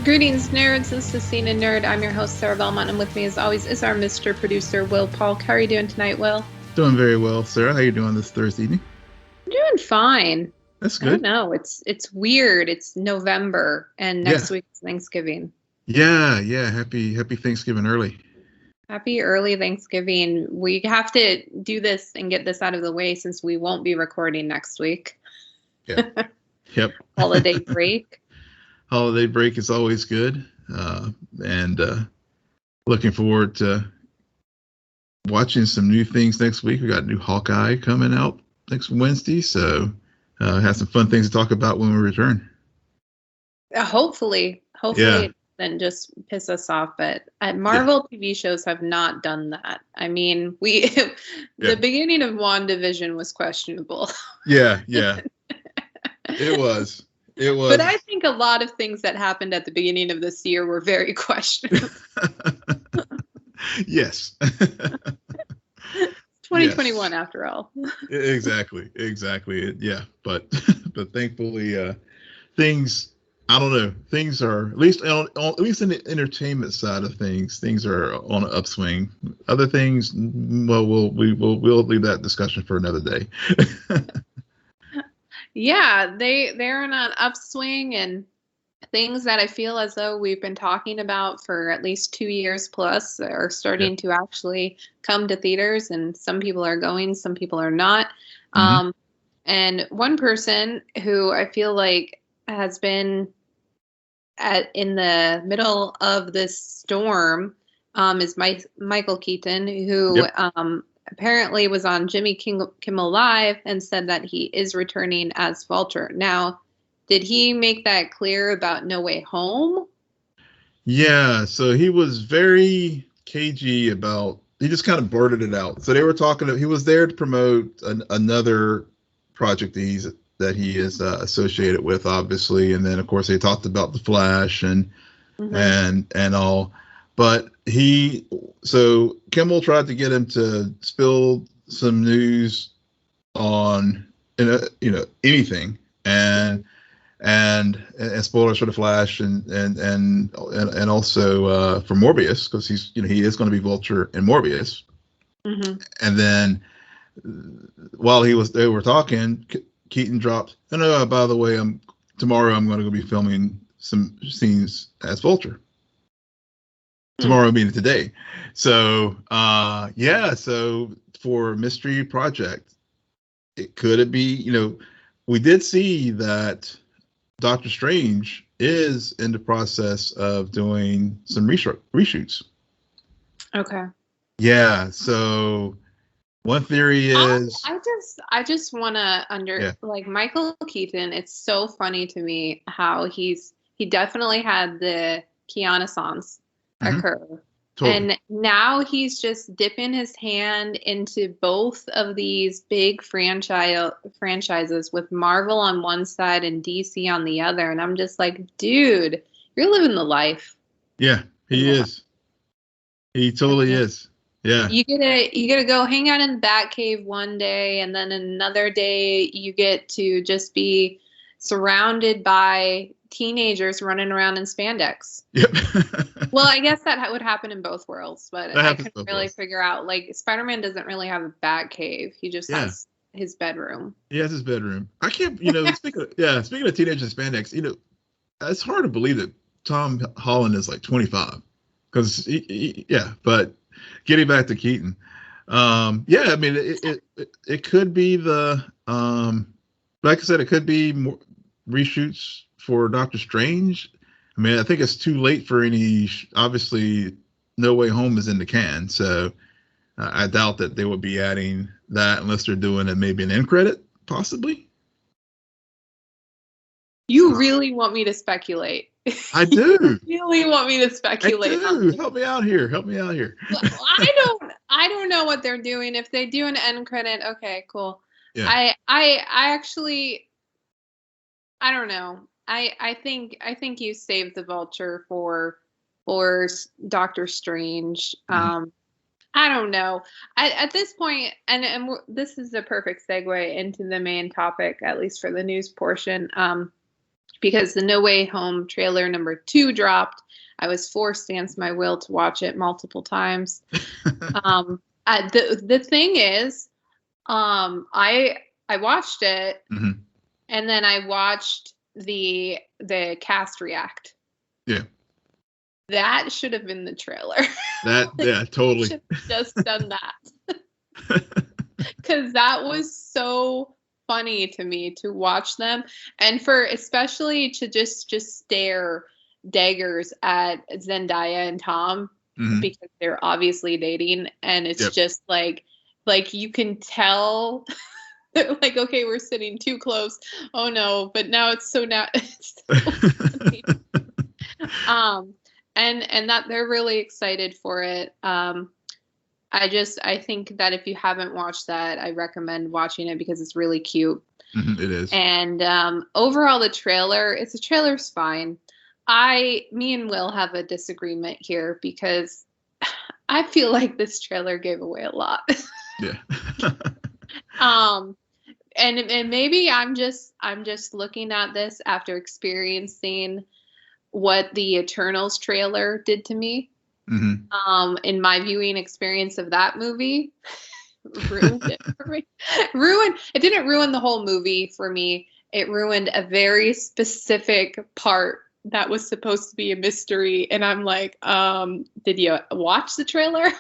Greetings, nerds. This is SNN Nerd. I'm your host, Sarah Belmont, and with me, as always, is our Mr. Producer, Will Polk. How are you doing tonight, Will? Doing very well, Sarah. How are you doing this Thursday evening? I'm doing fine. That's good. I don't know. It's weird. It's November, and next week is Thanksgiving. Yeah. Happy Thanksgiving early. Happy early Thanksgiving. We have to do this and get this out of the way since we won't be recording next week. Yeah. Yep. Holiday break. Holiday break is always good. And looking forward to watching some new things next week. We got a new Hawkeye coming out next Wednesday. So have some fun things to talk about when we return. Hopefully it doesn't just piss us off. But Marvel TV shows have not done that. I mean, the beginning of WandaVision was questionable. Yeah. It was. But I think a lot of things that happened at the beginning of this year were very questionable. Yes. 2021 after all. Exactly. Yeah. But thankfully things, I don't know, things are at least in the entertainment side of things are on an upswing. Other things, well, we'll leave that discussion for another day. Yeah, they're on an upswing, and things that I feel as though we've been talking about for at least 2 years plus are starting to actually come to theaters, and some people are going, some people are not. Mm-hmm. And one person who I feel like has been in the middle of this storm is Michael Keaton, who apparently was on Jimmy Kimmel Live and said that he is returning as Vulture. Now, did he make that clear about No Way Home? Yeah, so he was very cagey about, he just kind of blurted it out. So they were talking, he was there to promote another project that he is associated with, obviously. And then, of course, they talked about The Flash and all. But so Kimmel tried to get him to spill some news on, anything, and spoilers for The Flash and also for Morbius, because he is going to be Vulture in Morbius. Mm-hmm. And then while they were talking, Keaton dropped, by the way, tomorrow I'm going to go be filming some scenes as Vulture. Tomorrow meaning today. So so for Mystery Project, could it be, we did see that Doctor Strange is in the process of doing some reshoots. Okay. Yeah, so one theory is I just want to like Michael Keaton, it's so funny to me how he definitely had the Keanu-sans occur. Totally. And now he's just dipping his hand into both of these big franchises with Marvel on one side and DC on the other. And I'm just like, dude, you're living the life. Yeah, he is. He totally is. Yeah. You get to go hang out in the Batcave one day, and then another day you get to just be surrounded by teenagers running around in spandex. Yep. Well, I guess that would happen in both worlds, but I couldn't really figure out. Like, Spider-Man doesn't really have a Batcave; he just has his bedroom. He has his bedroom. I can't, speaking of teenagers in spandex, it's hard to believe that Tom Holland is like 25, because but getting back to Keaton, I mean, it could be like I said, it could be more reshoots for Doctor Strange. I mean, I think it's too late for any. Obviously, No Way Home is in the can, so I doubt that they would be adding that unless they're doing maybe an end credit, possibly. You really want me to speculate? I do. You really want me to speculate? I do. Help me out here. Well, I don't know what they're doing. If they do an end credit, okay, cool. Yeah. I actually, I don't know. I think you saved the Vulture for Doctor Strange. I don't know. At this point, and this is the perfect segue into the main topic, at least for the news portion. because the No Way Home trailer number 2 dropped. I was forced against my will to watch it multiple times. The thing is, I watched it, Mm-hmm. and then I watched the cast react. Yeah. That should have been the trailer. Yeah, totally. Should have just done that. Because that was so funny to me to watch them, and for especially to just stare daggers at Zendaya and Tom, because they're obviously dating, and it's just like you can tell they're like, okay, we're sitting too close. Oh no, but now it's so funny. And that they're really excited for it. I think that if you haven't watched that, I recommend watching it because it's really cute. It is. And overall, the trailer's fine. Me and Will have a disagreement here because I feel like this trailer gave away a lot. Yeah. And maybe I'm just looking at this after experiencing what the Eternals trailer did to me. In my viewing experience of that movie, ruined it for me. It didn't ruin the whole movie for me. It ruined a very specific part that was supposed to be a mystery, and I'm like, did you watch the trailer?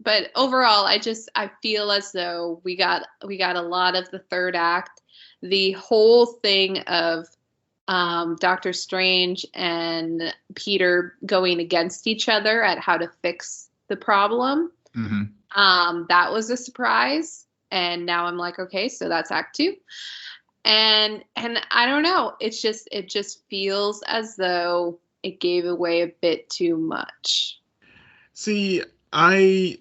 But overall, I feel as though we got a lot of the third act. The whole thing of Doctor Strange and Peter going against each other at how to fix the problem. That was a surprise, and now I'm like, okay, so that's Act 2. And I don't know, it just feels as though it gave away a bit too much. See, I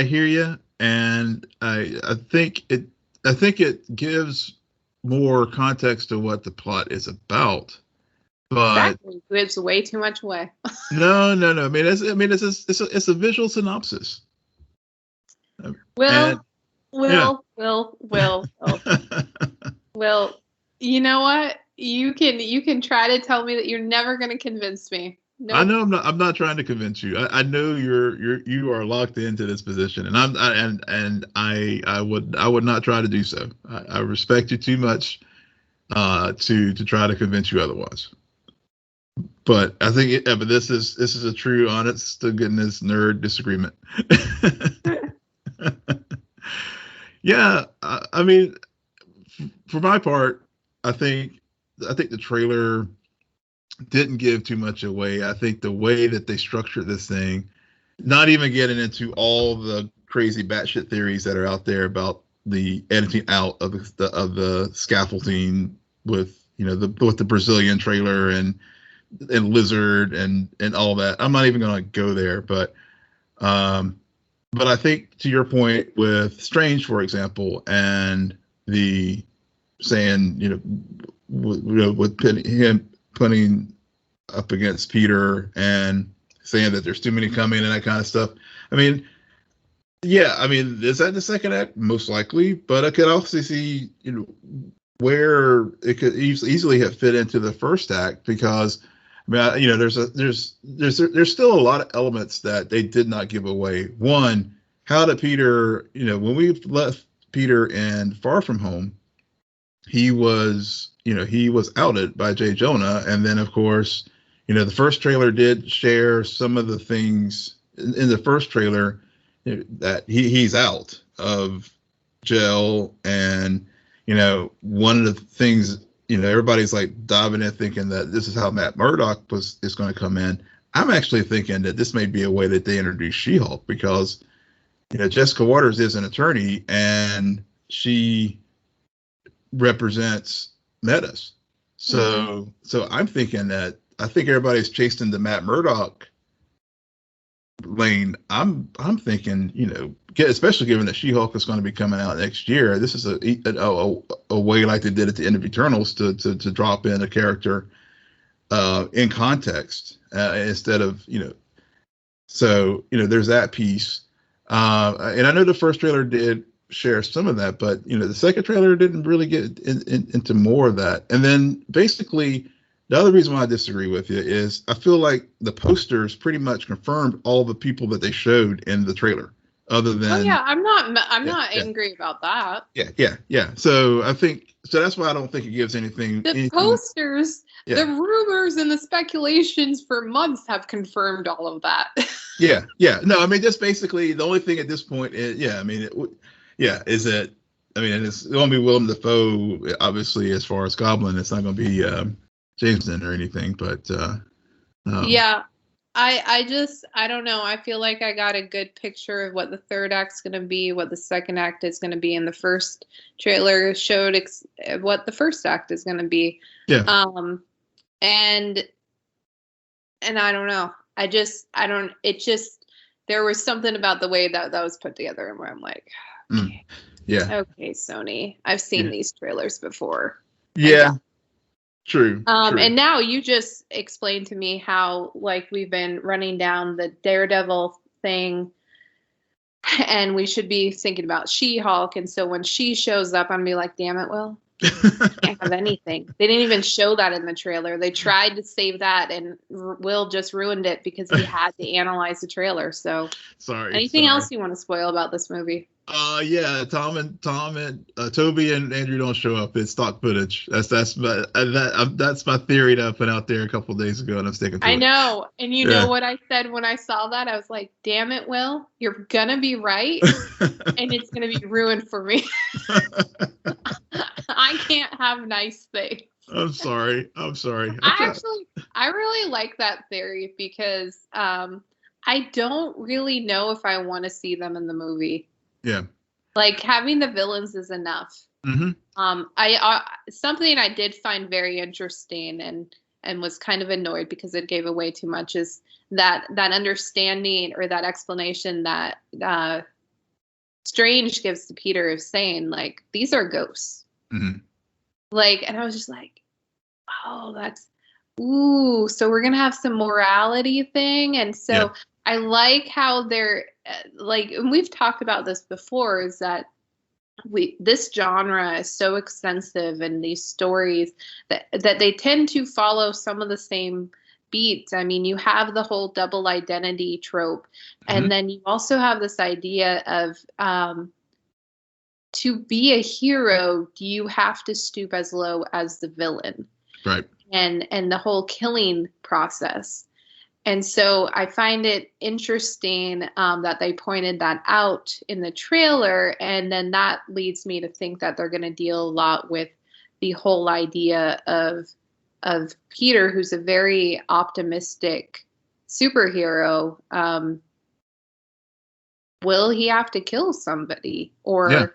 hear you, and I think it gives more context to what the plot is about, but exactly. It gives way too much away. No. I mean, it's a visual synopsis. Will, you know what? You can try to tell me that you're never going to convince me. No. I know I'm not trying to convince you. I know you are locked into this position, and I would not try to do so. I respect you too much to try to convince you otherwise. But I think but this is a true, honest to goodness nerd disagreement. Yeah, I mean, for my part, I think the trailer didn't give too much away. I think the way that they structured this thing, not even getting into all the crazy batshit theories that are out there about the editing out of the scaffolding with the Brazilian trailer and Lizard and all that. I'm not even going to go there, but I think to your point with Strange, for example, and the saying, with him putting up against Peter and saying that there's too many coming and that kind of stuff. I mean, yeah, I mean, is that in the second act? Most likely, but I could also see, where it could easily have fit into the first act, because I mean, there's still a lot of elements that they did not give away. One, how did Peter, when we left Peter in Far From Home, he was outed by J. Jonah. And then, of course, the first trailer did share some of the things in the first trailer that he's out of jail. And, one of the things, everybody's like diving in thinking that this is how Matt Murdock is going to come in. I'm actually thinking that this may be a way that they introduce She-Hulk, because, Jessica Waters is an attorney and she represents Metas. So I'm thinking that I think everybody's chasing the Matt Murdock lane. I'm thinking, especially given that She-Hulk is going to be coming out next year, this is a way like they did at the end of Eternals to drop in a character in context instead of, so, there's that piece. And I know the first trailer did share some of that, but the second trailer didn't really get into more of that. And then basically, the other reason why I disagree with you is I feel like the posters pretty much confirmed all the people that they showed in the trailer. Other than, oh yeah, I'm not angry about that. Yeah. So I think that's why I don't think it gives anything. Posters, the rumors and the speculations for months have confirmed all of that. Yeah. No, I mean, just basically the only thing at this point is, is that, I mean, it's going to be Willem Dafoe, obviously, as far as Goblin. It's not going to be Jameson or anything, but yeah. I don't know. I feel like I got a good picture of what the third act's going to be, what the second act is going to be, and the first trailer showed what the first act is going to be. Yeah. And I don't know. There was something about the way that was put together and where I'm like, okay, okay, Sony, I've seen these trailers before. Yeah. True. And now you just explained to me how, like, we've been running down the Daredevil thing and we should be thinking about She-Hulk. And so when she shows up, I'm going to be like, damn it, Will, can't have anything. They didn't even show that in the trailer. They tried to save that and Will just ruined it because he had to analyze the trailer. So anything else you want to spoil about this movie? Yeah, Tom and Toby and Andrew don't show up. It's stock footage. That's my theory that I put out there a couple of days ago, and I'm sticking to it. I know, and you know what I said when I saw that? I was like, "Damn it, Will, you're gonna be right, and it's gonna be ruined for me. I can't have nice things." I'm sorry. I really like that theory because I don't really know if I want to see them in the movie. Yeah. Like, having the villains is enough. Mm-hmm. Something I did find very interesting and was kind of annoyed because it gave away too much is that understanding or that explanation that Strange gives to Peter of saying, like, these are ghosts. Mm-hmm. Like, and I was just like, oh, so we're gonna have some morality thing. And so I like how they're like, and we've talked about this before, is that this genre is so extensive, and these stories that they tend to follow some of the same beats. I mean, you have the whole double identity trope, and then you also have this idea of to be a hero, do you have to stoop as low as the villain? Right. And the whole killing process. And so I find it interesting that they pointed that out in the trailer. And then that leads me to think that they're going to deal a lot with the whole idea of Peter, who's a very optimistic superhero. Will he have to kill somebody? Or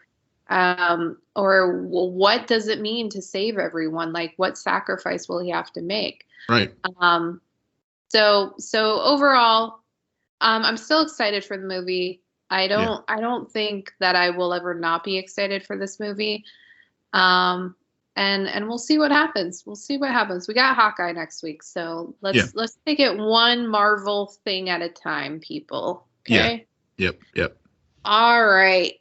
what does it mean to save everyone? Like, what sacrifice will he have to make? Right. So overall, I'm still excited for the movie. I don't think that I will ever not be excited for this movie. And we'll see what happens. We got Hawkeye next week, so let's take it one Marvel thing at a time, people. Okay. Yeah. Yep. All right.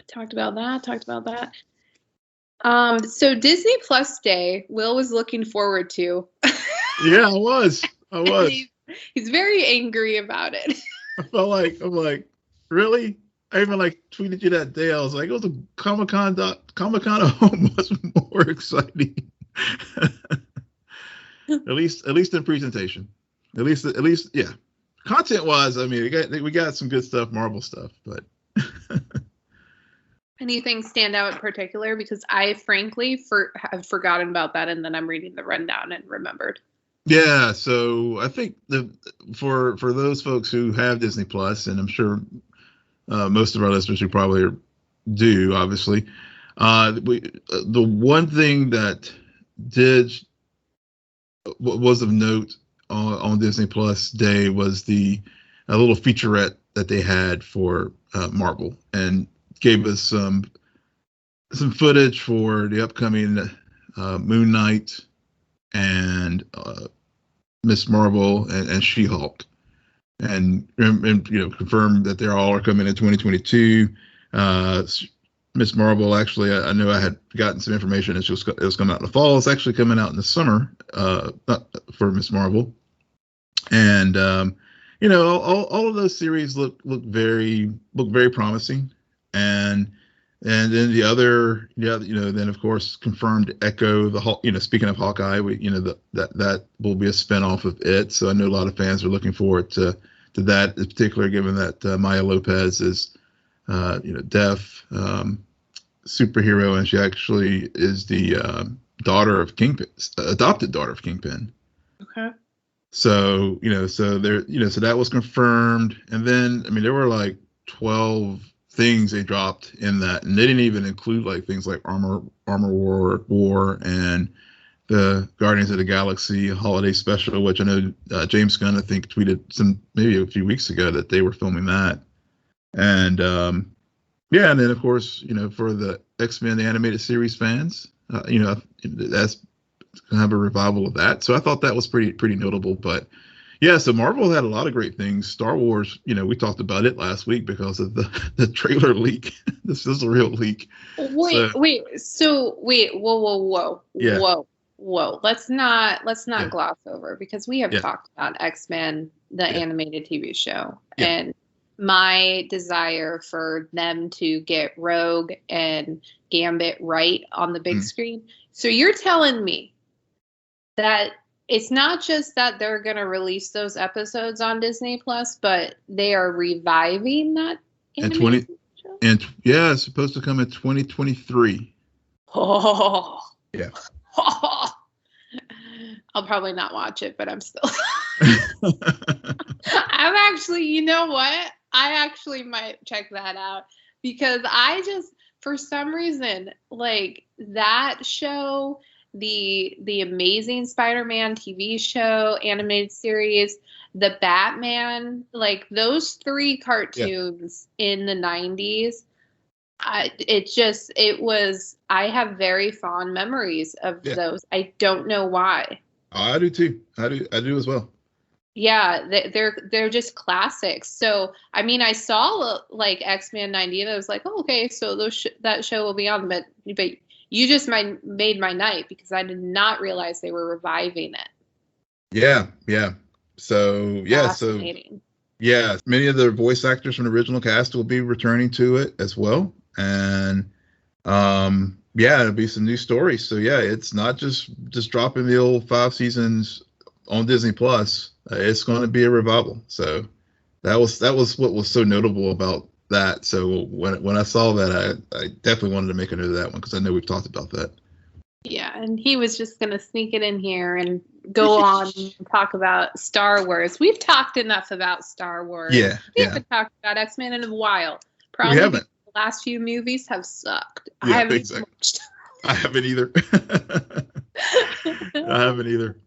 Talked about that. So Disney Plus Day, Will was looking forward to. Yeah, I was. He's very angry about it. I'm like, really? I even tweeted you that day. I was like, it was a Comic-Con at home was more exciting. at least in presentation. At least, yeah. Content wise, I mean, we got some good stuff, Marvel stuff, but. Anything stand out in particular? Because I frankly have forgotten about that, and then I'm reading the rundown and remembered. Yeah, so I think for those folks who have Disney Plus, and I'm sure most of our listeners who probably do, obviously, the one thing that was of note on Disney Plus Day was a little featurette that they had for Marvel, and gave us some footage for the upcoming Moon Knight and Miss Marvel and She-Hulk. and confirmed that they're all are coming in 2022. Miss Marvel, actually, I know I had gotten some information. It was coming out in the fall. It's actually coming out in the summer for Miss Marvel. And all of those series look very promising. And then the other, then of course confirmed Echo, speaking of Hawkeye, that will be a spinoff of it. So I know a lot of fans are looking forward to that, in particular, given that Maya Lopez is deaf, superhero, and she actually is the daughter of Kingpin, adopted daughter of Kingpin. Okay. So so that was confirmed, and then there were like 12 things they dropped in that, and they didn't even include like things like Armor War and the Guardians of the Galaxy holiday special, which I know James Gunn, I think, tweeted maybe a few weeks ago that they were filming that. And and then of course, for the X-Men the animated series fans, that's gonna have a revival of that. So I thought that was pretty notable. But yeah, so Marvel had a lot of great things. Star Wars, we talked about it last week because of the trailer leak. This is a real leak. Wait, whoa. Yeah. Whoa. Let's not gloss over, because we have talked about X-Men, the animated TV show, and my desire for them to get Rogue and Gambit right on the big screen. So you're telling me that it's not just that they're going to release those episodes on Disney Plus, but they are reviving that animated show? And it's supposed to come in 2023. Oh. Yeah. I'll probably not watch it, but I'm still. I'm actually, you know what? I actually might check that out, because for some reason, like that show, the Amazing Spider-Man TV show, animated series, the Batman, like those 3 cartoons in the 90s. I have very fond memories of those. I don't know why. I do too. I do as well. Yeah, they're just classics. So, I saw like X-Men 90 and I was like, oh, okay, so that show will be on, but you just made my night, because I did not realize they were reviving it. Yeah. So, many of the voice actors from the original cast will be returning to it as well. And it'll be some new stories. So it's not just dropping the old 5 seasons on Disney Plus. It's going to be a revival. So that was what was so notable about that. So when I saw that, I definitely wanted to make a note of that one, because I know we've talked about that. Yeah, and he was just going to sneak it in here and go on and talk about Star Wars. We've talked enough about Star Wars. Yeah. We haven't talked about X-Men in a while. Probably we haven't. The last few movies have sucked. Yeah, I haven't exactly. watched. I haven't either.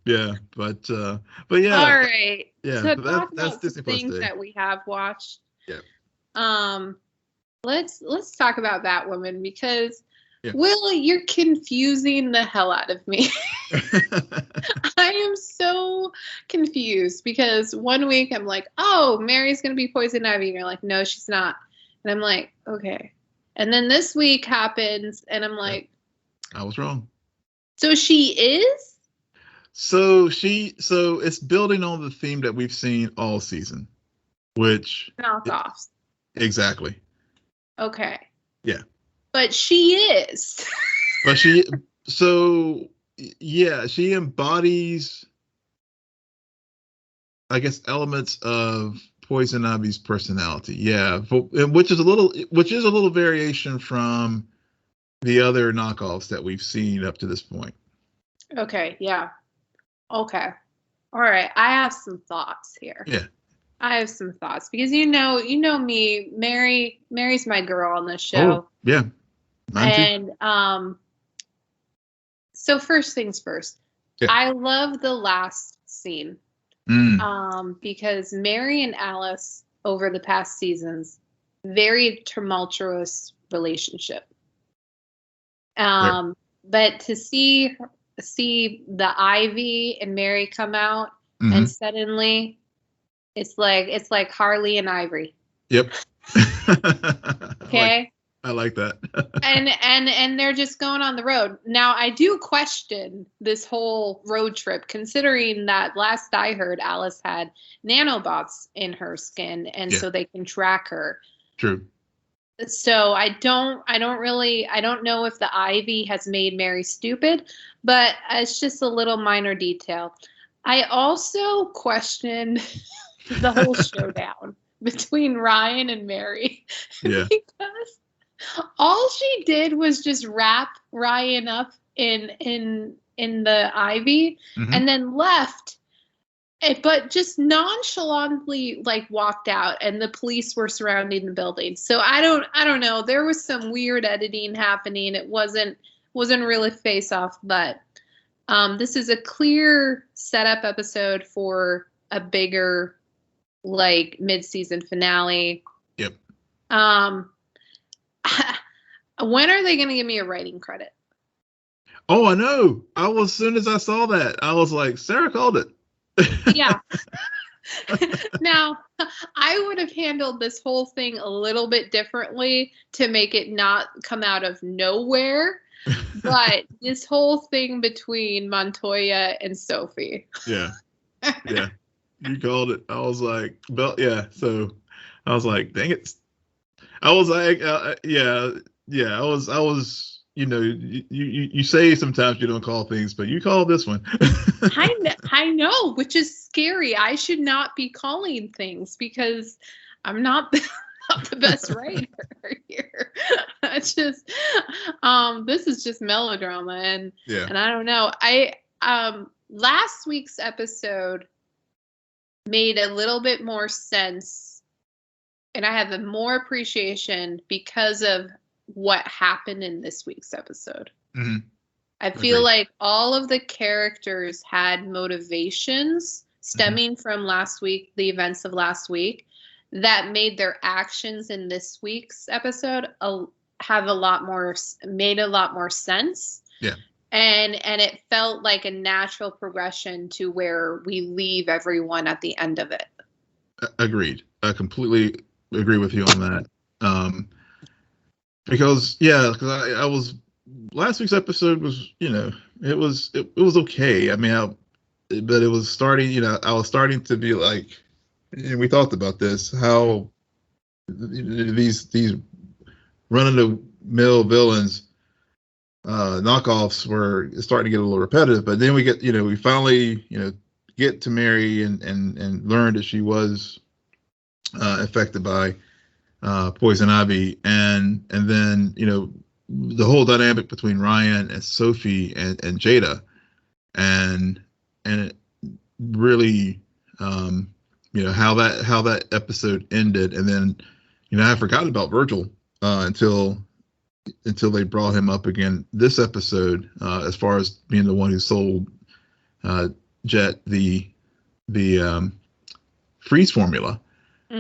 Yeah, but yeah. All right. Yeah, so that's Disney Plus things Day. that we have watched. Yeah. Let's talk about Batwoman, because Will, you're confusing the hell out of me. I am so confused, because one week I'm like, oh, Mary's gonna be Poison Ivy, and you're like, no, she's not. And I'm like, okay. And then this week happens, and I'm like, I was wrong. So she is? So it's building on the theme that we've seen all season, which knockoffs. Exactly. Okay. Yeah. But she is. But she embodies, I guess, elements of Poison Ivy's personality. Yeah, which is a little variation from the other knockoffs that we've seen up to this point. Okay, yeah. Okay. All right. I have some thoughts here. Yeah. I have some thoughts, because you know me, Mary's my girl on this show. Oh, yeah. Mine too. And so first things first. Yeah. I love the last scene. Because Mary and Alice, over the past seasons, very tumultuous relationship. But to see the Ivy and Mary come out, and suddenly It's like Harley and Ivory. Yep. Okay. I like that. and they're just going on the road. Now, I do question this whole road trip, considering that last I heard, Alice had nanobots in her skin, and so they can track her. True. So I don't know if the ivy has made Mary stupid, but it's just a little minor detail. I also question the whole showdown between Ryan and Mary. Yeah. Because all she did was just wrap Ryan up in the ivy and then left. But just nonchalantly walked out, and the police were surrounding the building. So I don't know. There was some weird editing happening. It wasn't really face off, but this is a clear setup episode for a bigger mid-season finale. Yep. When are they going to give me a writing credit? Oh, I know. As soon as I saw that, I was like, Sarah called it. Yeah. Now, I would have handled this whole thing a little bit differently to make it not come out of nowhere. But this whole thing between Montoya and Sophie. Yeah. Yeah. You called it. I was like, yeah. So I was like, dang it. I was like, yeah. I was, you say sometimes you don't call things, but you called this one. I know, which is scary. I should not be calling things because I'm not the best writer here. It's just, this is just melodrama, and I don't know. Last week's episode made a little bit more sense, and I have more appreciation because of what happened in this week's episode. Mm-hmm. I feel like all of the characters had motivations stemming from last week, the events of last week, that made their actions in this week's episode made a lot more sense. Yeah. And it felt like a natural progression to where we leave everyone at the end of it. Agreed. I completely agree with you on that. Because I was, last week's episode was, it was okay. I mean, but it was starting, I was starting to be like, and we talked about this, how these run-of-the-mill villains, knockoffs were starting to get a little repetitive. But then we finally, get to Mary and learn that she was affected by poison ivy, and then the whole dynamic between Ryan and Sophie and Jada, and it really how that episode ended. And then I forgot about Virgil until they brought him up again this episode, as far as being the one who sold Jet the freeze formula.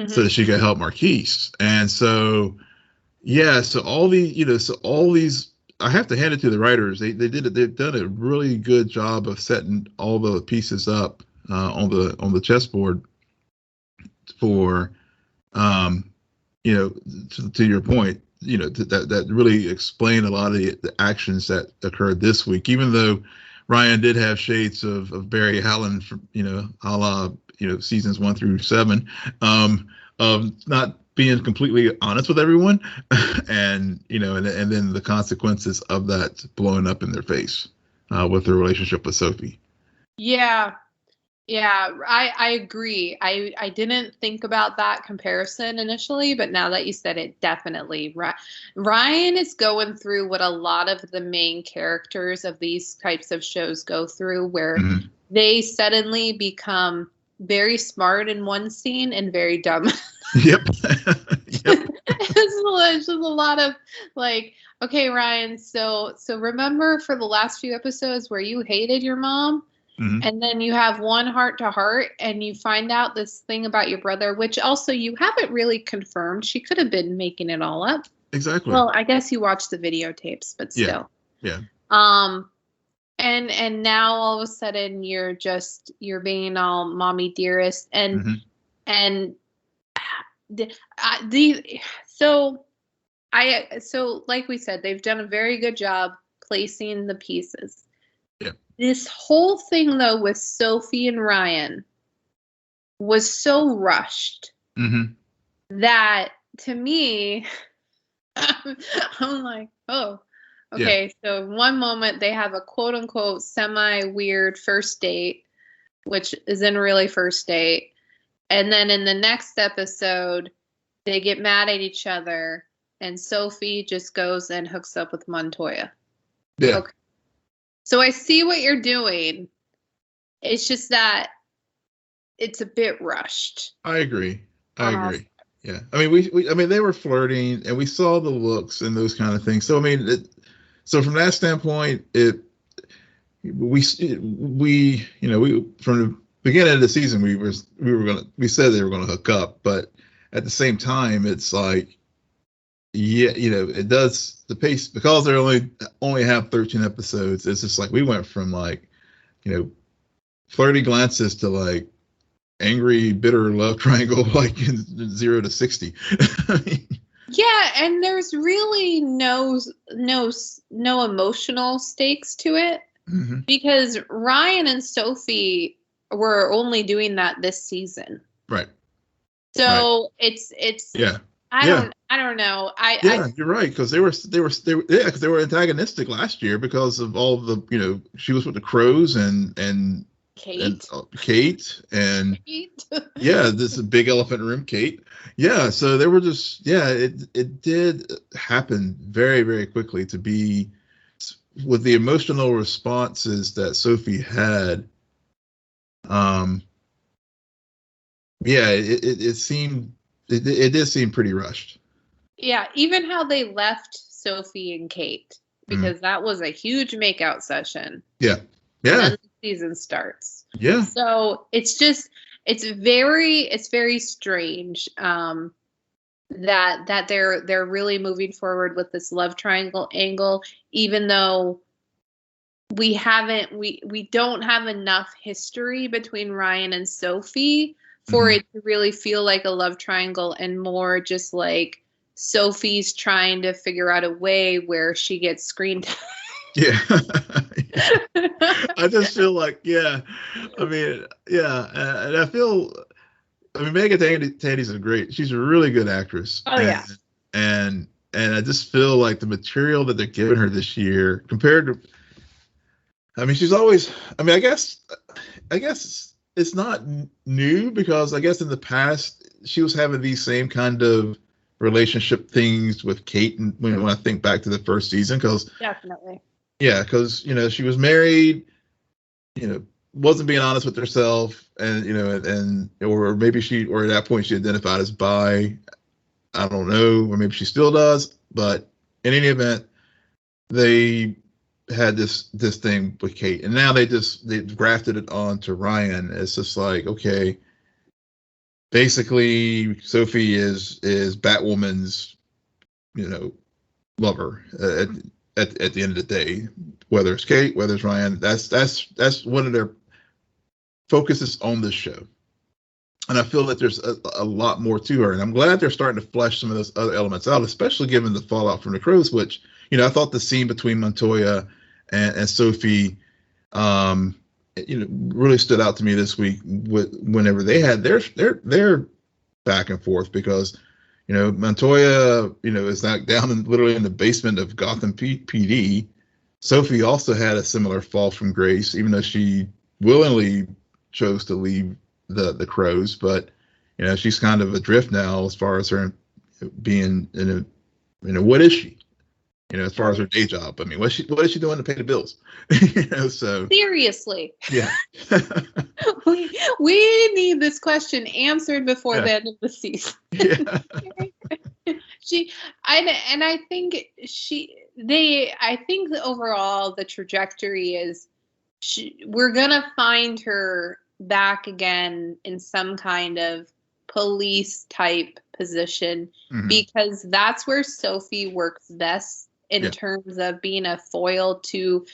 So that she could help Marquise. And so all these, I have to hand it to the writers. They've done a really good job of setting all the pieces up on the chessboard for to your point, that really explain a lot of the actions that occurred this week, even though Ryan did have shades of Barry Allen, a la seasons 1 through 7, of not being completely honest with everyone, and and then the consequences of that blowing up in their face with their relationship with Sophie. Yeah, I agree. I didn't think about that comparison initially, but now that you said it, definitely. Ryan is going through what a lot of the main characters of these types of shows go through, where they suddenly become very smart in one scene and very dumb. Yep. It's just a lot of okay, Ryan, so remember for the last few episodes where you hated your mom, and then you have one heart-to-heart and you find out this thing about your brother, which also you haven't really confirmed. She could have been making it all up. Exactly. Well, I guess you watched the videotapes, but still. Yeah. And now all of a sudden you're being all mommy dearest, and And so like we said, they've done a very good job placing the pieces. Yeah. This whole thing though with Sophie and Ryan was so rushed that to me, I'm like, oh, okay. Yeah. So one moment they have a quote unquote semi-weird first date, which isn't really first date. And then in the next episode, they get mad at each other and Sophie just goes and hooks up with Montoya. Yeah. Okay. So I see what you're doing. It's just that it's a bit rushed. I agree. Yeah. I mean, they were flirting and we saw the looks and those kind of things. So, I mean, so from that standpoint, we from the beginning of the season, we said they were going to hook up, but at the same time, it's like, yeah, it does the pace because they only have 13 episodes. It's just like we went from like, flirty glances to like angry, bitter love triangle, like in 0 to 60. Yeah, and there's really no emotional stakes to it because Ryan and Sophie were only doing that this season. Right. So it's yeah. I don't know. You're right, because they were antagonistic last year because of all of the she was with the Crows and Kate and yeah, this is a big elephant room, Kate. Yeah, so they were just it did happen very, very quickly to be with the emotional responses that Sophie had. It did seem pretty rushed. Yeah, even how they left Sophie and Kate, because that was a huge makeout session. Yeah. And then the season starts. Yeah. So it's very strange that they're really moving forward with this love triangle angle, even though we don't have enough history between Ryan and Sophie for it to really feel like a love triangle, and more just like Sophie's trying to figure out a way where she gets screen time. Yeah. I just feel like, and I feel, Megan Tandy's she's a really good actress. Oh, yeah. And I just feel like the material that they're giving her this year compared to, she's always, I guess it's not new because I guess in the past she was having these same kind of relationship things with Kate, and when I think back to the first season, because definitely, because she was married, wasn't being honest with herself, and or maybe or at that point she identified as bi, I don't know, or maybe she still does, but in any event, they had this thing with Kate, and now they grafted it onto Ryan. It's just like, okay, basically Sophie is Batwoman's lover at the end of the day, whether it's Kate, whether it's Ryan. That's one of their focuses on this show, and I feel that there's a lot more to her, and I'm glad they're starting to flesh some of those other elements out, especially given the fallout from the Crows, which I thought the scene between Montoya and Sophie really stood out to me this week whenever they had their back and forth, because Montoya is not down literally in the basement of Gotham PD. Sophie also had a similar fall from grace, even though she willingly chose to leave the Crows, but she's kind of adrift now as far as her being what is she? As far as her day job, what is she doing to pay the bills? So seriously, yeah, we need this question answered before the end of the season. Yeah. I think overall the trajectory is we're gonna find her back again in some kind of police type position, because that's where Sophie works best in terms of being a foil to.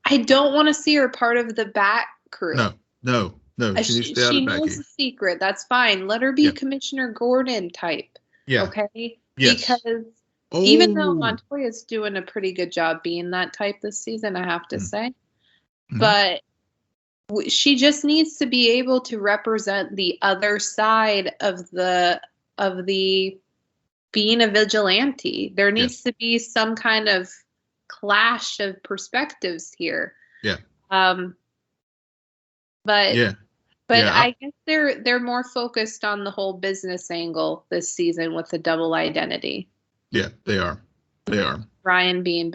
I don't want to see her part of the Bat crew. No. No, she needs to stay out She of knows Batcave. the secret. That's fine. Let her be Yeah. Commissioner Gordon type. Yeah. Okay? Yes. Because even though Montoya's doing a pretty good job being that type this season, I have to say. Mm-hmm. But she just needs to be able to represent the other side of the being a vigilante. There needs to be some kind of clash of perspectives here. Yeah. But yeah. I guess they're more focused on the whole business angle this season with the double identity. Yeah, they are. They are. Ryan being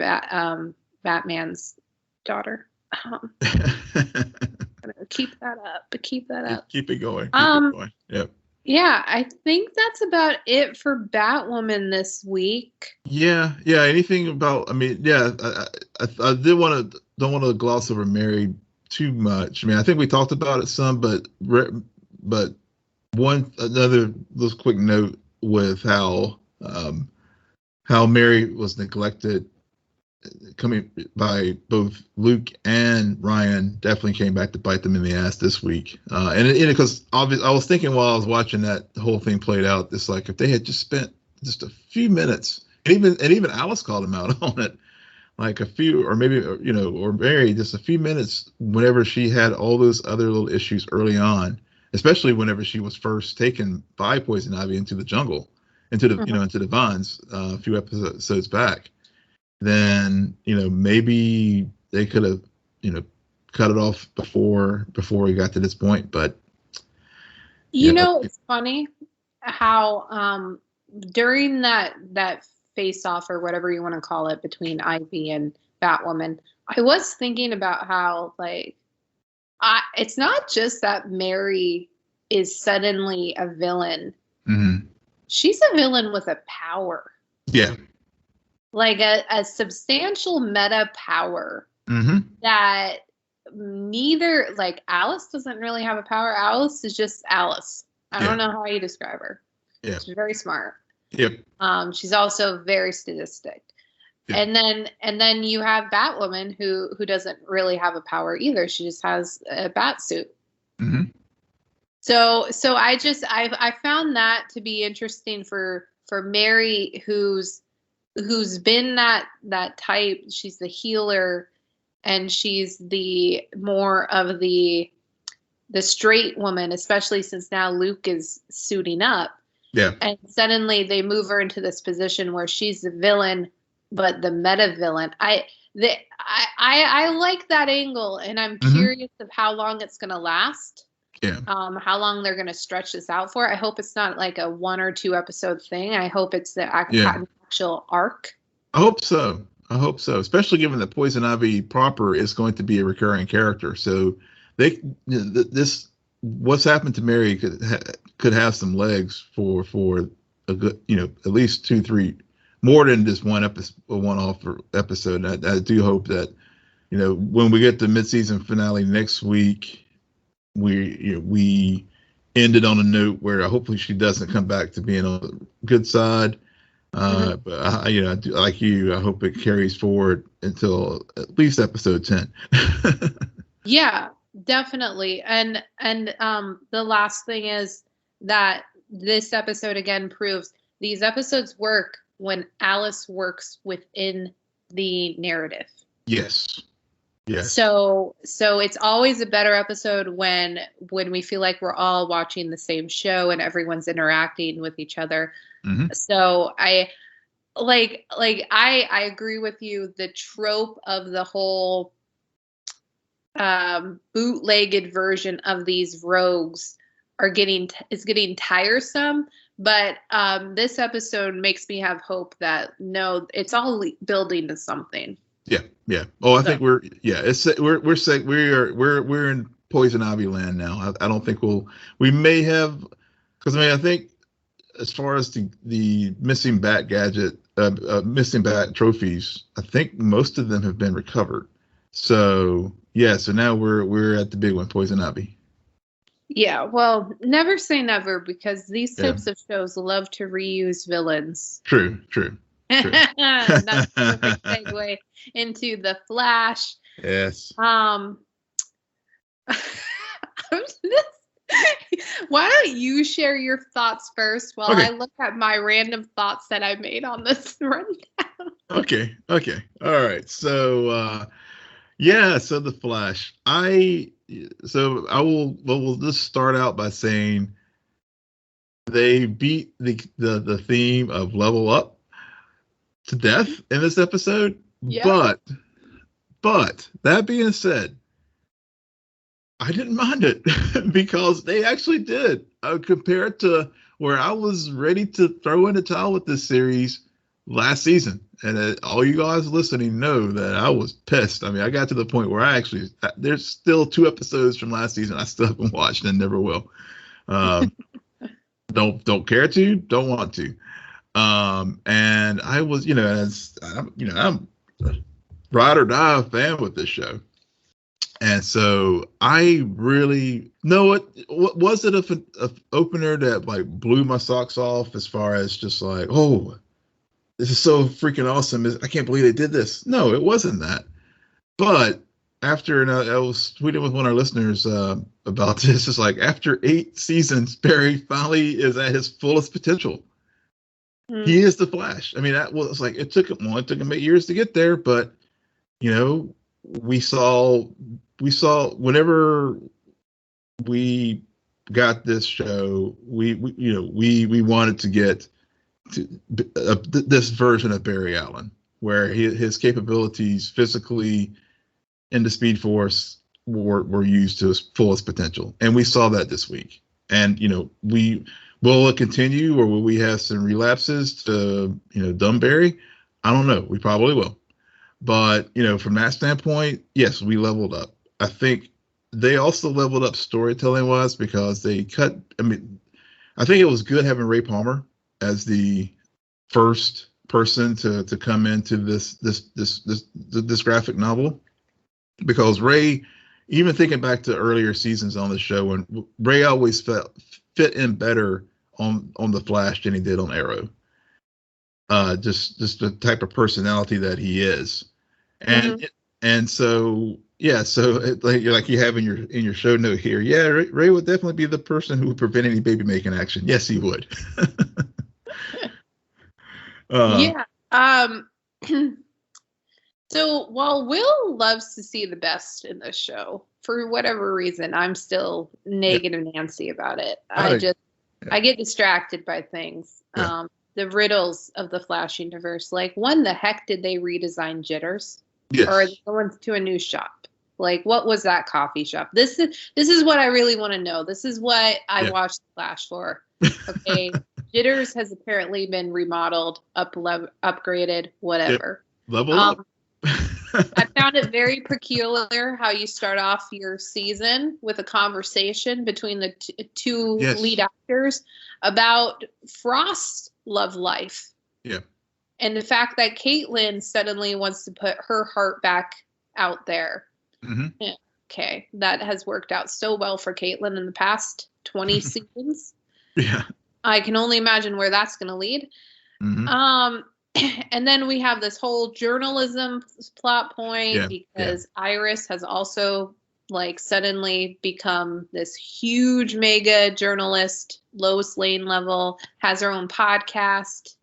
Batman's daughter. Keep that up. Keep that up. Keep it going. Keep it going. Yep. Yeah, I think that's about it for Batwoman this week. Yeah. Anything about? I mean, yeah. I don't want to gloss over Mary too much. I mean, I think we talked about it some, but another little quick note with how Mary was neglected coming by both Luke and Ryan definitely came back to bite them in the ass this week. And because obviously I was thinking while I was watching that whole thing played out, it's like if they had just spent just a few minutes, and even Alice called him out on it, like a few, or maybe, or Mary, just a few minutes whenever she had all those other little issues early on, especially whenever she was first taken by Poison Ivy into the jungle, into the, into the Vons a few episodes back. Then maybe they could have cut it off before we got to this point. But it's funny how during that face off or whatever you want to call it between Ivy and Batwoman, I was thinking about how it's not just that Mary is suddenly a villain. Mm-hmm. She's a villain with a power. Yeah. Like a substantial meta power that neither, like Alice doesn't really have a power. Alice is just Alice. I don't know how you describe her. Yeah. She's very smart. Yep. She's also very sadistic. Yep. And then you have Batwoman who doesn't really have a power either. She just has a bat suit. Mm-hmm. So I found that to be interesting for Mary, who's been that type. She's the healer, and she's the more of the straight woman, especially since now Luke is suiting up. Yeah. And suddenly they move her into this position where she's the villain, but the meta villain. I like that angle, and I'm curious of how long it's gonna last. Yeah. How long they're gonna stretch this out for. I hope it's not like a 1 or 2 episode thing. I hope it's the actual arc. I hope so. Especially given that Poison Ivy proper is going to be a recurring character. So what's happened to Mary could have some legs for a good, at least 2-3 more than just one off episode. And I do hope that, when we get the mid-season finale next week, we ended on a note where hopefully she doesn't come back to being on the good side. But I do, like you, I hope it carries forward until at least episode 10. Yeah, definitely. And the last thing is that this episode again proves these episodes work when Alice works within the narrative. Yes. So it's always a better episode when we feel like we're all watching the same show and everyone's interacting with each other. Mm-hmm. So I agree with you. The trope of the whole bootlegged version of these rogues is getting tiresome. But this episode makes me have hope that no, it's all building to something. Yeah. Oh, I think we're in Poison Ivy land now. I don't think we may have, because I think as far as the missing bat gadget, missing bat trophies, I think most of them have been recovered. So so now we're at the big one, Poison Ivy. Yeah, well, never say never, because these types of shows love to reuse villains. True. That's a perfect segue into The Flash. Yes. This Why don't you share your thoughts first while Okay. I look at my random thoughts that I made on this rundown? Okay. All right. So so The Flash. We'll just start out by saying they beat the theme of level up to death in this episode. Yeah. But that being said, I didn't mind it because they actually did. Compared to where I was ready to throw in the towel with this series last season. And all you guys listening know that I was pissed. I mean, I got to the point where there's still 2 episodes from last season I still haven't watched and never will. Don't care to, don't want to. And I was, I'm a ride or die fan with this show. And so I really what was it a opener that like blew my socks off as far as just like, oh, this is so freaking awesome. I can't believe they did this. No, it wasn't that. But after, and I was tweeting with one of our listeners about this, it's like after 8 seasons, Barry finally is at his fullest potential. He is the Flash. I mean, that was like, it took him 8 years to get there, but we saw whenever we got this show, we wanted to get to this version of Barry Allen, where his capabilities physically in the Speed Force were used to his fullest potential, and we saw that this week. And will it continue, or will we have some relapses to dumb Barry? I don't know. We probably will. But, from that standpoint, yes, we leveled up. I think they also leveled up storytelling wise because they cut. I mean, I think it was good having Ray Palmer as the first person to come into this graphic novel, because Ray, even thinking back to earlier seasons on the show, when Ray always fit in better on the Flash than he did on Arrow. Just the type of personality that he is. And so like you have in your show note here, Ray would definitely be the person who would prevent any baby making action. Yes, he would. Yeah. So while Will loves to see the best in this show, for whatever reason, I'm still negative Nancy about it. I get distracted by things. Yeah. The riddles of the Flash universe, like when the heck did they redesign Jitters? Yes. Or are they going to a new shop? Like, what was that coffee shop? This is what I really want to know. This is what I watched the Flash for. Okay, Jitters has apparently been remodeled, upgraded, whatever. Level up. I found it very peculiar how you start off your season with a conversation between the two lead actors about Frost's love life. Yeah. And the fact that Caitlin suddenly wants to put her heart back out there. Mm-hmm. Yeah. Okay. That has worked out so well for Caitlin in the past 20 seasons. Yeah. I can only imagine where that's going to lead. Mm-hmm. And then we have this whole journalism plot point because Iris has also like suddenly become this huge mega journalist, Lois Lane level, has her own podcast.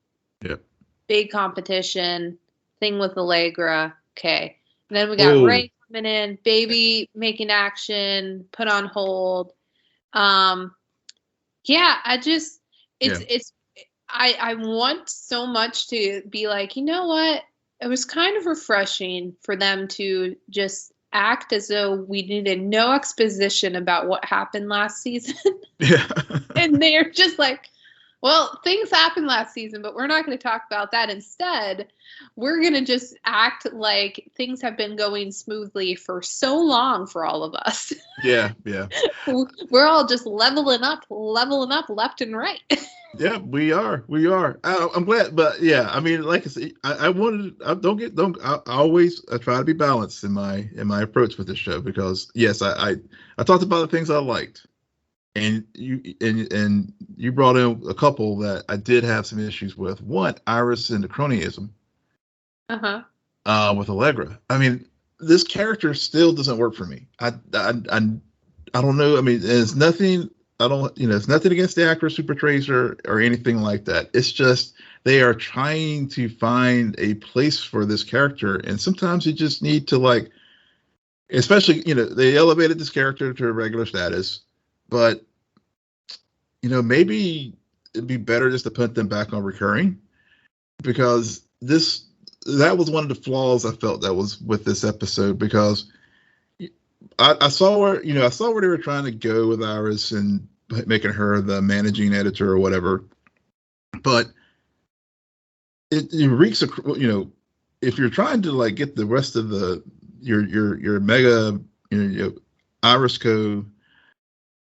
Yep. Big competition thing with Allegra. Okay. And then we got Ray coming in, baby making action, put on hold. I want so much to be like, you know what? It was kind of refreshing for them to just act as though we needed no exposition about what happened last season. Yeah. And they're just like, well, things happened last season, but we're not going to talk about that. Instead, we're going to just act like things have been going smoothly for so long for all of us. Yeah. We're all just leveling up left and right. Yeah, we are. I'm glad, but yeah, I mean, like I said, I always try to be balanced in my approach with this show, because yes, I talked about the things I liked. And you brought in a couple that I did have some issues with. One, Iris and the cronyism. With Allegra. I mean, this character still doesn't work for me. I don't know. I mean, there's nothing it's nothing against the actress who portrays her or anything like that. It's just they are trying to find a place for this character, and sometimes you just need to, like, especially, they elevated this character to a regular status, but maybe it'd be better just to put them back on recurring, because that was one of the flaws I felt that was with this episode, because I saw where they were trying to go with Iris and making her the managing editor or whatever, but it reeks of, if you're trying to, like, get the rest of your mega, Iris Co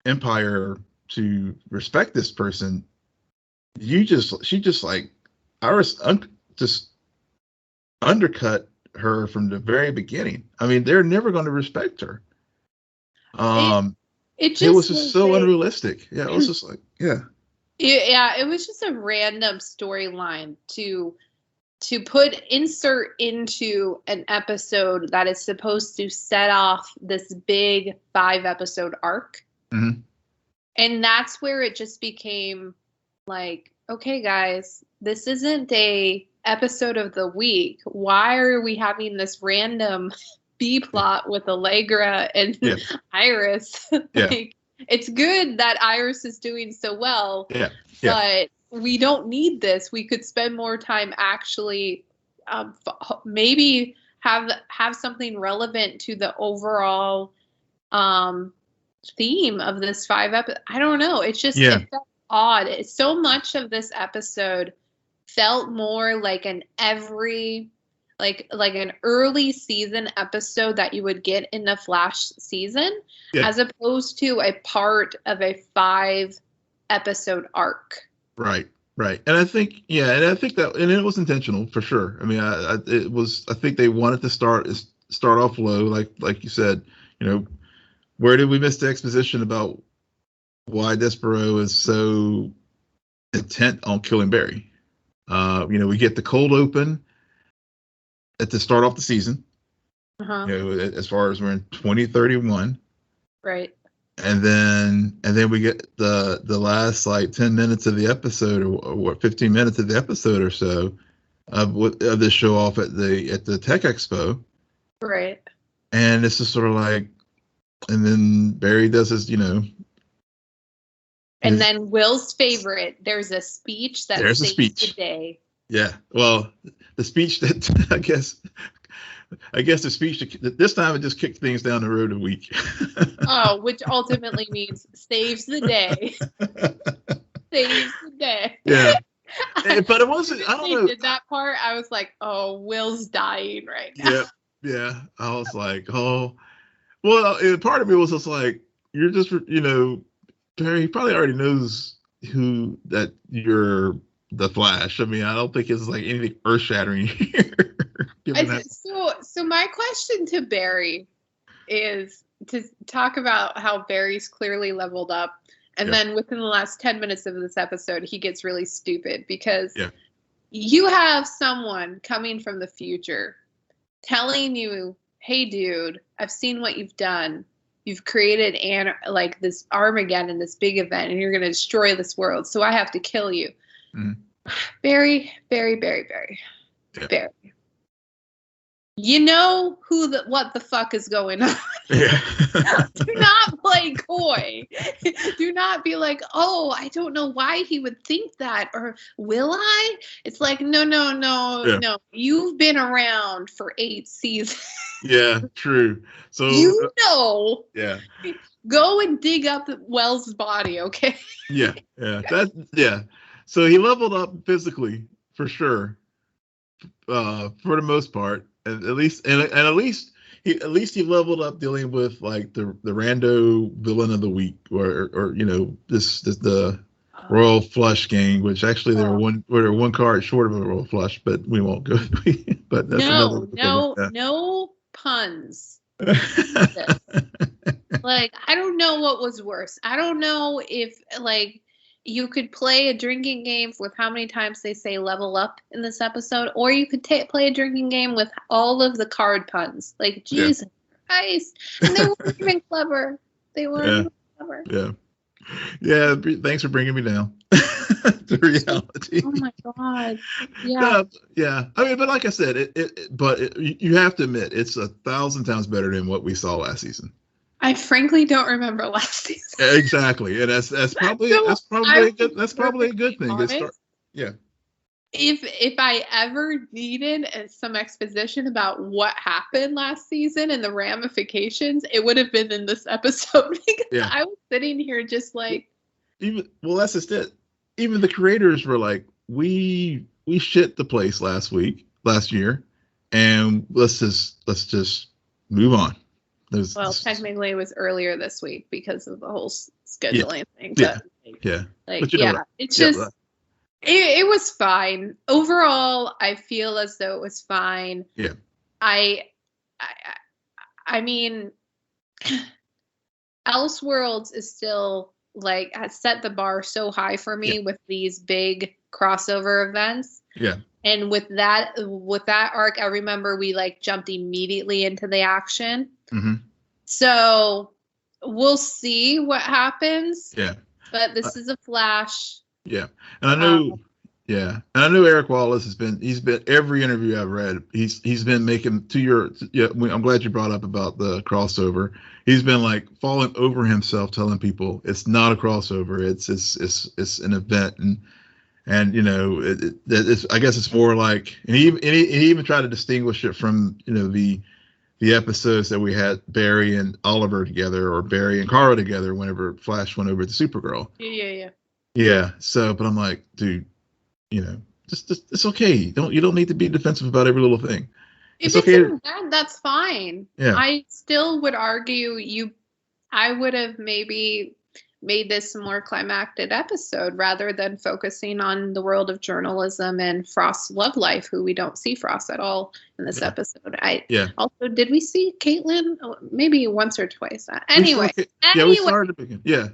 empire to respect this person, she just like Iris just undercut her from the very beginning. I mean, they're never going to respect her. It was just so unrealistic. Yeah, it was just like, yeah, it was just a random storyline to insert into an episode that is supposed to set off this big 5-episode arc. Mm-hmm. And that's where it just became like, okay, guys, this isn't a episode of the week. Why are we having this random B plot with Allegra and Iris? It's good that Iris is doing so well, but we don't need this. We could spend more time actually maybe have something relevant to the overall theme of this 5 episode. I don't know. It's just it felt odd. So much of this episode felt more like an early season episode that you would get in the Flash season, as opposed to a part of a 5-episode arc. Right. And I think that it was intentional for sure. I mean, I think they wanted to start off low, like you said, where did we miss the exposition about why Despero is so intent on killing Barry? We get the cold open at the start off the season. As far as we're in 2031. Right. And then we get the last, like, 10 minutes of the episode, or 15 minutes of the episode or so of this show off at the Tech Expo. Right. And it's just sort of like, and then Barry does his, and then Will's favorite, there's a speech that saves the day. Yeah. Well, the speech that I guess the speech this time it just kicked things down the road a week. Which ultimately means saves the day. Saves the day. Yeah. But it wasn't. I don't know. Did that part? I was like, oh, Will's dying right now. Yeah. I was like, oh. Well, part of me was just like, you're just, Barry probably already knows that you're the Flash. I mean, I don't think it's like anything earth-shattering here. So my question to Barry is to talk about how Barry's clearly leveled up, and then within the last 10 minutes of this episode, he gets really stupid because you have someone coming from the future telling you, hey, dude, I've seen what you've done. You've created this Armageddon, this big event, and you're going to destroy this world. So I have to kill you. Mm. Barry. You know what the fuck is going on. Yeah. Do not play coy. Do not be like, oh, I don't know why he would think that, or will I? It's like, no. You've been around for 8 seasons. Yeah, true. So Yeah. Go and dig up Wells' body, okay? Yeah. So he leveled up physically for sure, for the most part. At least he leveled up dealing with, like, the rando villain of the week, or the Royal Flush gang, which actually they're one card short of a Royal Flush, but we won't go. But that's no puns. Like, I don't know what was worse. I don't know if, like, you could play a drinking game with how many times they say level up in this episode, or you could play a drinking game with all of the card puns. Like, Jesus Christ. And they weren't even clever. They weren't even clever. Yeah. Yeah, thanks for bringing me down to reality. Oh my God. Yeah. Yeah. I mean, but like I said, you have to admit it's 1,000 times better than what we saw last season. I frankly don't remember last season. Exactly, and that's probably a good thing. Yeah. If I ever needed some exposition about what happened last season and the ramifications, it would have been in this episode because I was sitting here just like. That's just it. Even the creators were like, we shit the place last year, and let's just move on. Technically, it was earlier this week because of the whole scheduling thing. But, it's just. It was fine. Overall, I feel as though it was fine. Yeah. I mean, Elseworlds is still has set the bar so high for me with these big crossover events. Yeah. And with that arc, I remember we jumped immediately into the action. Mm-hmm. So we'll see what happens. Yeah. But this is a Flash. Yeah, and I know Eric Wallace he's been every interview I've read, he's been making I'm glad you brought up about the crossover. He's been falling over himself telling people it's not a crossover, it's an event, and it's I guess it's more and he even tried to distinguish it from the episodes that we had Barry and Oliver together, or Barry and Kara together whenever Flash went over to Supergirl. Yeah. So, but I'm like, dude, just it's okay. You don't need to be defensive about every little thing. If it's okay. That's fine. Yeah. I still would argue I would have maybe made this a more climactic episode rather than focusing on the world of journalism and Frost's love life, who we don't see Frost at all in this episode. Also, did we see Caitlin? Maybe once or twice. Anyway. We started to begin. Yeah.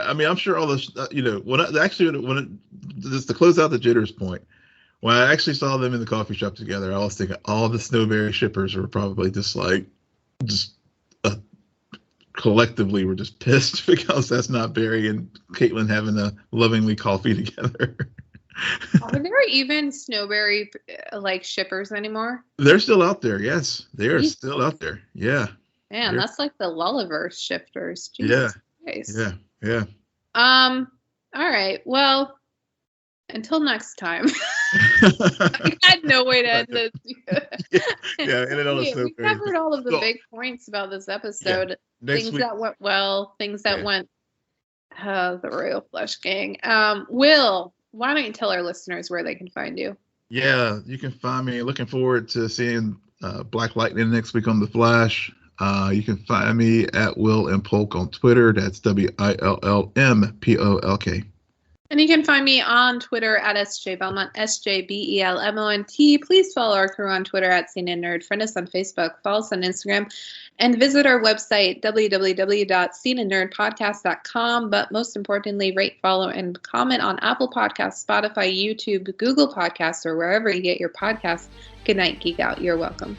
I mean, I'm sure all this, just to close out the jitters point, when I actually saw them in the coffee shop together, I was thinking all the Snowberry shippers were probably collectively we're just pissed because that's not Barry and Caitlin having a lovingly coffee together. Are there even Snowberry shippers anymore? They're still out there. Yes, they are still out there. Yeah. Man, that's like the Lulliverse shifters. Jesus Christ. Yeah. All right. Well, until next time. I had no way to end this. And it all is we covered all of the big points about this episode. Things that went well, things that went the Royal Flush Gang. Will, why don't you tell our listeners where they can find you? Yeah, you can find me. Looking forward to seeing Black Lightning next week on The Flash. You can find me at Will and Polk on Twitter. That's WILLMPOLK. And you can find me on Twitter at SJ Belmont, SJBELMONT. Please follow our crew on Twitter at CNN Nerd. Friend us on Facebook, follow us on Instagram, and visit our website, www.cnnerdpodcast.com. But most importantly, rate, follow, and comment on Apple Podcasts, Spotify, YouTube, Google Podcasts, or wherever you get your podcasts. Good night, Geek Out. You're welcome.